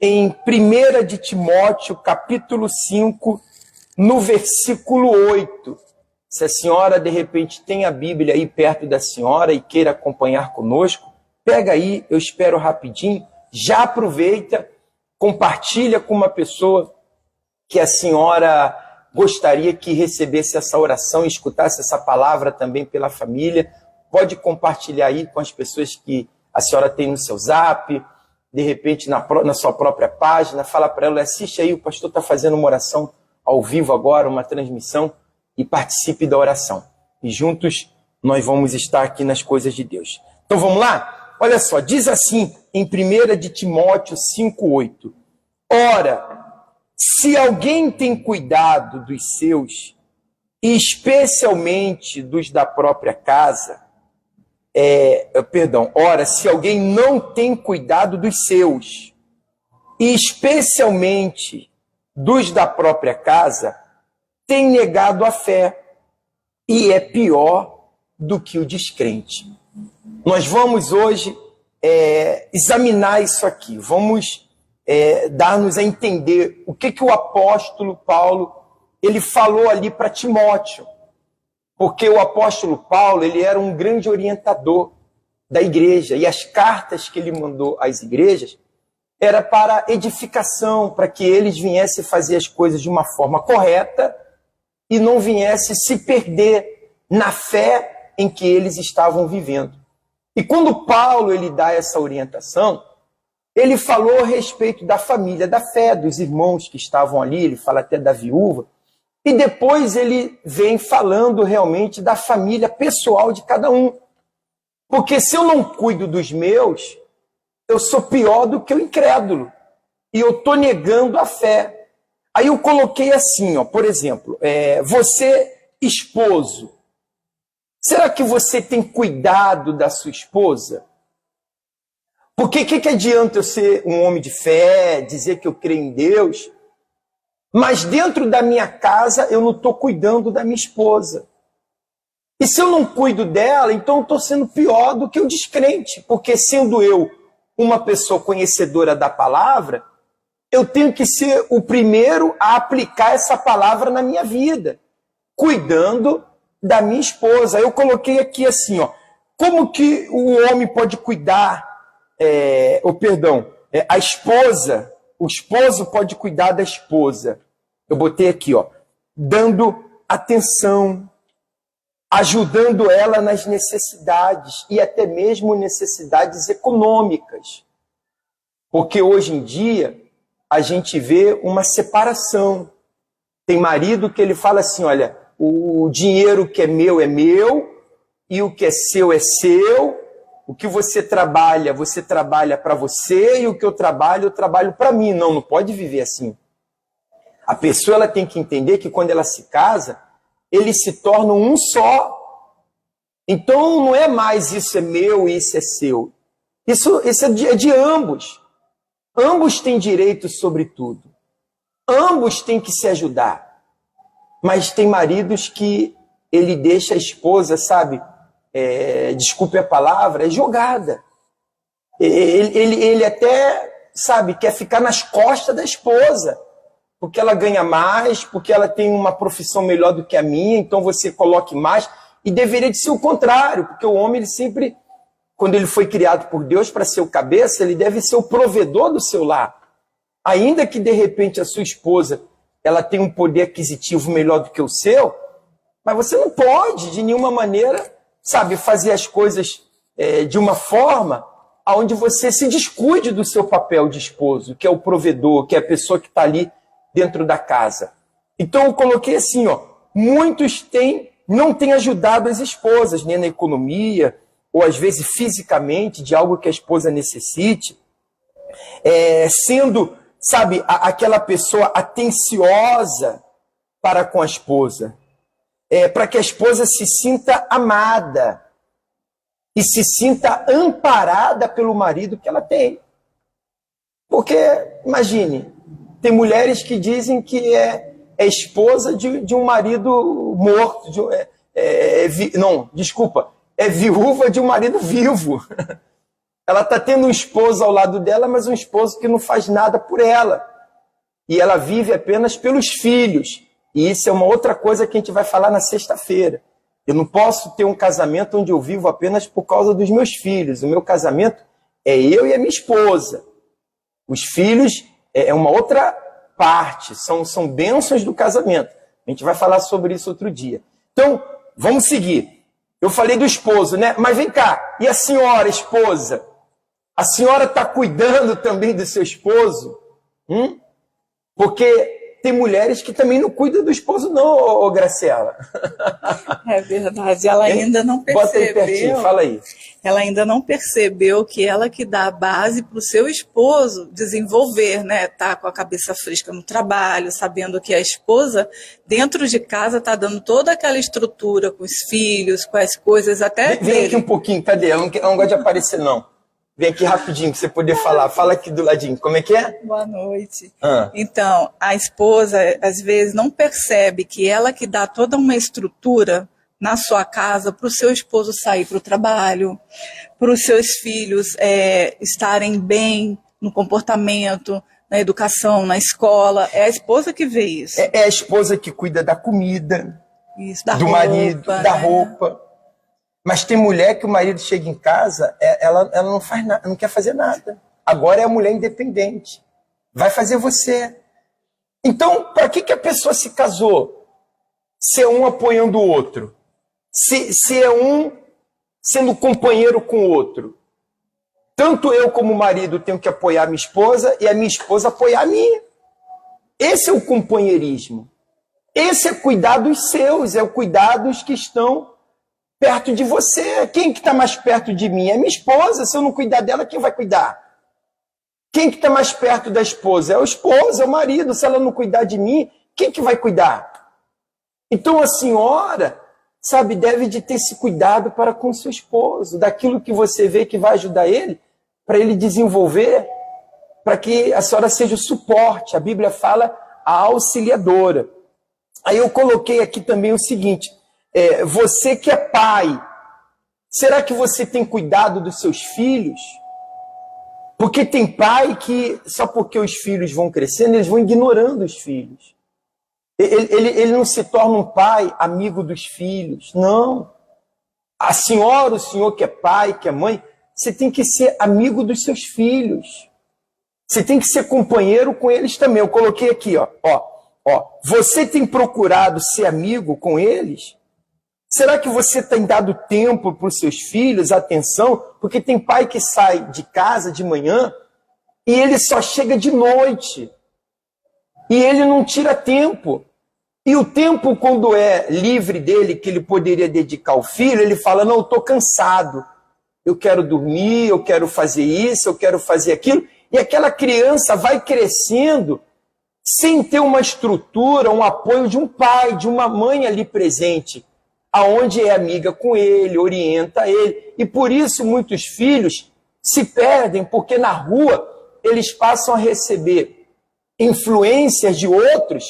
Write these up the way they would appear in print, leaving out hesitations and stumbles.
em 1 de Timóteo, capítulo 5, no versículo 8. Se a senhora, de repente, tem a Bíblia aí perto da senhora e queira acompanhar conosco, pega aí, eu espero rapidinho, já aproveita, compartilha com uma pessoa que a senhora gostaria que recebesse essa oração e escutasse essa palavra também pela família. Pode compartilhar aí com as pessoas que a senhora tem no seu zap, de repente na sua própria página, fala para ela, assiste aí, o pastor está fazendo uma oração ao vivo agora, uma transmissão, e participe da oração. E juntos nós vamos estar aqui nas coisas de Deus. Então vamos lá? Olha só, diz assim em 1 de Timóteo 5,8. Ora, se alguém tem cuidado dos seus, e especialmente dos da própria casa, ora, se alguém não tem cuidado dos seus, e especialmente dos da própria casa, tem negado a fé, e é pior do que o descrente. Nós vamos hoje examinar isso aqui, vamos dar-nos a entender o que o apóstolo Paulo ele falou ali para Timóteo. Porque o apóstolo Paulo ele era um grande orientador da igreja, e as cartas que ele mandou às igrejas era para edificação, para que eles viessem fazer as coisas de uma forma correta e não viessem se perder na fé em que eles estavam vivendo. E quando Paulo ele dá essa orientação, ele falou a respeito da família da fé, dos irmãos que estavam ali, ele fala até da viúva, e depois ele vem falando realmente da família pessoal de cada um. Porque se eu não cuido dos meus, eu sou pior do que o incrédulo. E eu estou negando a fé. Aí eu coloquei assim, ó, por exemplo, você, esposo, será que você tem cuidado da sua esposa? Porque o que adianta eu ser um homem de fé, dizer que eu creio em Deus, mas dentro da minha casa eu não estou cuidando da minha esposa? E se eu não cuido dela, então eu estou sendo pior do que o descrente, porque sendo eu uma pessoa conhecedora da palavra, eu tenho que ser o primeiro a aplicar essa palavra na minha vida, cuidando da minha esposa. Eu coloquei aqui assim, ó, como que o homem pode cuidar, a esposa, o esposo pode cuidar da esposa. Eu botei aqui, ó, dando atenção, ajudando ela nas necessidades e até mesmo necessidades econômicas. Porque hoje em dia a gente vê uma separação. Tem marido que ele fala assim, olha, o dinheiro que é meu e o que é seu. O que você trabalha para você, e o que eu trabalho para mim. Não pode viver assim. A pessoa ela tem que entender que quando ela se casa, eles se tornam um só. Então não é mais isso é meu e isso é seu. Isso é de ambos. Ambos têm direito sobre tudo. Ambos têm que se ajudar. Mas tem maridos que ele deixa a esposa, sabe, desculpe a palavra, é jogada. Ele até, sabe, quer ficar nas costas da esposa, porque ela ganha mais, porque ela tem uma profissão melhor do que a minha, então você coloque mais. E deveria de ser o contrário, porque o homem, ele sempre, quando ele foi criado por Deus para ser o cabeça, ele deve ser o provedor do seu lar. Ainda que, de repente, a sua esposa ela tem um poder aquisitivo melhor do que o seu, mas você não pode, de nenhuma maneira, sabe, fazer as coisas de uma forma onde você se descuide do seu papel de esposo, que é o provedor, que é a pessoa que está ali dentro da casa. Então eu coloquei assim, ó, muitos não têm ajudado as esposas, nem na economia, ou às vezes fisicamente, de algo que a esposa necessite, sendo, sabe, aquela pessoa atenciosa para com a esposa, para que a esposa se sinta amada e se sinta amparada pelo marido que ela tem. Porque, imagine, tem mulheres que dizem que é esposa de um marido morto, é viúva de um marido vivo. Ela está tendo um esposo ao lado dela, mas um esposo que não faz nada por ela. E ela vive apenas pelos filhos. E isso é uma outra coisa que a gente vai falar na sexta-feira. Eu não posso ter um casamento onde eu vivo apenas por causa dos meus filhos. O meu casamento é eu e a minha esposa. Os filhos é uma outra parte, são bênçãos do casamento. A gente vai falar sobre isso outro dia. Então, vamos seguir. Eu falei do esposo, né? Mas vem cá, e a senhora, esposa? A senhora está cuidando também do seu esposo? Porque tem mulheres que também não cuidam do esposo, não, ô Graciela. É verdade, ela ainda não percebeu. Bota aí pertinho, fala aí. Ela ainda não percebeu que ela que dá a base para o seu esposo desenvolver, né? Tá com a cabeça fresca no trabalho, sabendo que a esposa, dentro de casa, tá dando toda aquela estrutura com os filhos, com as coisas, até Vem aqui um pouquinho, cadê? Ela não gosta de aparecer, não. Vem aqui rapidinho para você poder falar. Fala aqui do ladinho. Como é que é? Boa noite. Então, a esposa, às vezes, não percebe que ela que dá toda uma estrutura na sua casa para o seu esposo sair para o trabalho, para os seus filhos estarem bem no comportamento, na educação, na escola. É a esposa que vê isso. É a esposa que cuida da comida, Isso, da do roupa, marido, né? da roupa. Mas tem mulher que o marido chega em casa, ela não faz nada, não quer fazer nada. Agora é a mulher independente. Vai fazer você. Então, para que a pessoa se casou? Se é um apoiando o outro. Se é um sendo companheiro com o outro. Tanto eu como marido tenho que apoiar a minha esposa e a minha esposa apoiar a minha. Esse é o companheirismo. Esse é cuidar dos seus, é o cuidar dos que estão perto de você. Quem que está mais perto de mim? É minha esposa. Se eu não cuidar dela, quem vai cuidar? Quem que está mais perto da esposa? É o esposo, é o marido. Se ela não cuidar de mim, quem que vai cuidar? Então a senhora, sabe, deve de ter esse cuidado para com seu esposo, daquilo que você vê que vai ajudar ele, para ele desenvolver, para que a senhora seja o suporte. A Bíblia fala a auxiliadora. Aí eu coloquei aqui também o seguinte, você que é pai, será que você tem cuidado dos seus filhos? Porque tem pai que, só porque os filhos vão crescendo, eles vão ignorando os filhos. Ele não se torna um pai amigo dos filhos, não. A senhora, o senhor que é pai, que é mãe, você tem que ser amigo dos seus filhos. Você tem que ser companheiro com eles também. Eu coloquei aqui, ó. Você tem procurado ser amigo com eles? Será que você tem dado tempo para os seus filhos, atenção? Porque tem pai que sai de casa de manhã e ele só chega de noite. E ele não tira tempo. E o tempo, quando é livre dele, que ele poderia dedicar ao filho, ele fala, não, eu estou cansado. Eu quero dormir, eu quero fazer isso, eu quero fazer aquilo. E aquela criança vai crescendo sem ter uma estrutura, um apoio de um pai, de uma mãe ali presente, aonde é amiga com ele, orienta ele. E por isso muitos filhos se perdem, porque na rua eles passam a receber influências de outros,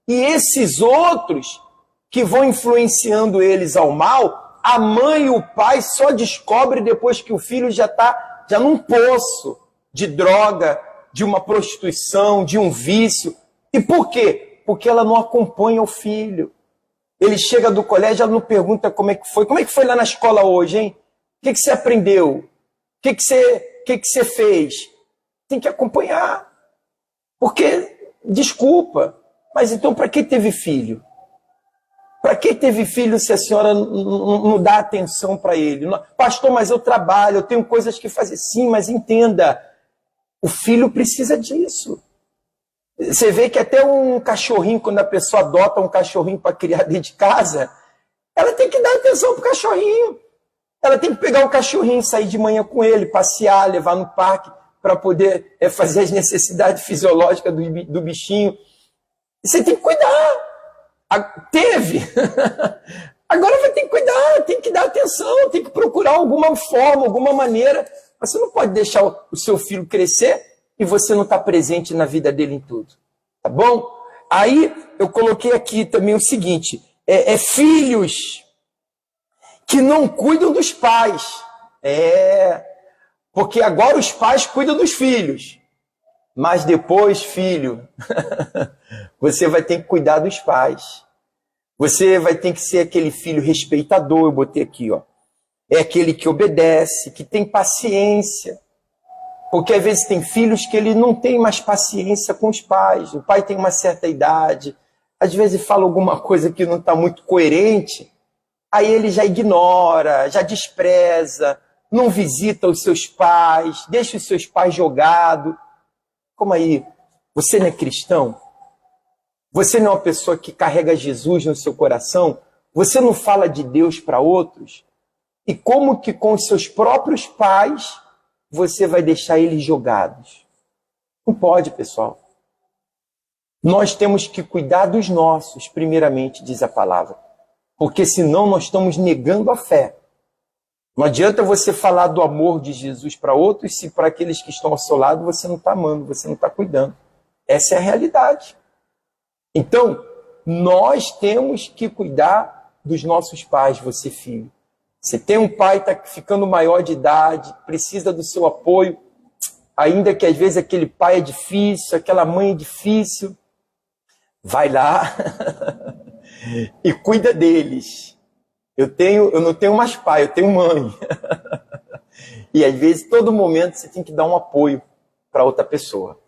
e esses outros que vão influenciando eles ao mal, a mãe e o pai só descobrem depois que o filho já está num poço de droga, de uma prostituição, de um vício. E por quê? Porque ela não acompanha o filho. Ele chega do colégio, ela não pergunta como é que foi. Como é que foi lá na escola hoje, hein? O que você aprendeu? O que você fez? Tem que acompanhar. Porque, desculpa, mas então para que teve filho? Para que teve filho se a senhora não dá atenção para ele? Pastor, mas eu trabalho, eu tenho coisas que fazer. Sim, mas entenda, o filho precisa disso. Você vê que até um cachorrinho, quando a pessoa adota um cachorrinho para criar dentro de casa, ela tem que dar atenção para o cachorrinho. Ela tem que pegar o cachorrinho, sair de manhã com ele, passear, levar no parque, para poder fazer as necessidades fisiológicas do bichinho. Você tem que cuidar. Teve. Agora vai ter que cuidar, tem que dar atenção, tem que procurar alguma forma, alguma maneira. Você não pode deixar o seu filho crescer e você não está presente na vida dele em tudo. Tá bom? Aí eu coloquei aqui também o seguinte, filhos que não cuidam dos pais. Porque agora os pais cuidam dos filhos. Mas depois, filho, você vai ter que cuidar dos pais. Você vai ter que ser aquele filho respeitador, eu botei aqui, ó. É aquele que obedece, que tem paciência. Porque às vezes tem filhos que ele não tem mais paciência com os pais. O pai tem uma certa idade, às vezes fala alguma coisa que não está muito coerente, aí ele já ignora, já despreza, não visita os seus pais, deixa os seus pais jogados. Como aí? Você não é cristão? Você não é uma pessoa que carrega Jesus no seu coração? Você não fala de Deus para outros? E como que com os seus próprios pais você vai deixar eles jogados? Não pode, pessoal. Nós temos que cuidar dos nossos, primeiramente, diz a palavra. Porque senão nós estamos negando a fé. Não adianta você falar do amor de Jesus para outros se para aqueles que estão ao seu lado você não está amando, você não está cuidando. Essa é a realidade. Então, nós temos que cuidar dos nossos pais, você filho. Você tem um pai que está ficando maior de idade, precisa do seu apoio, ainda que às vezes aquele pai é difícil, aquela mãe é difícil, vai lá e cuida deles. Eu não tenho mais pai, eu tenho mãe. E às vezes, todo momento, você tem que dar um apoio para outra pessoa.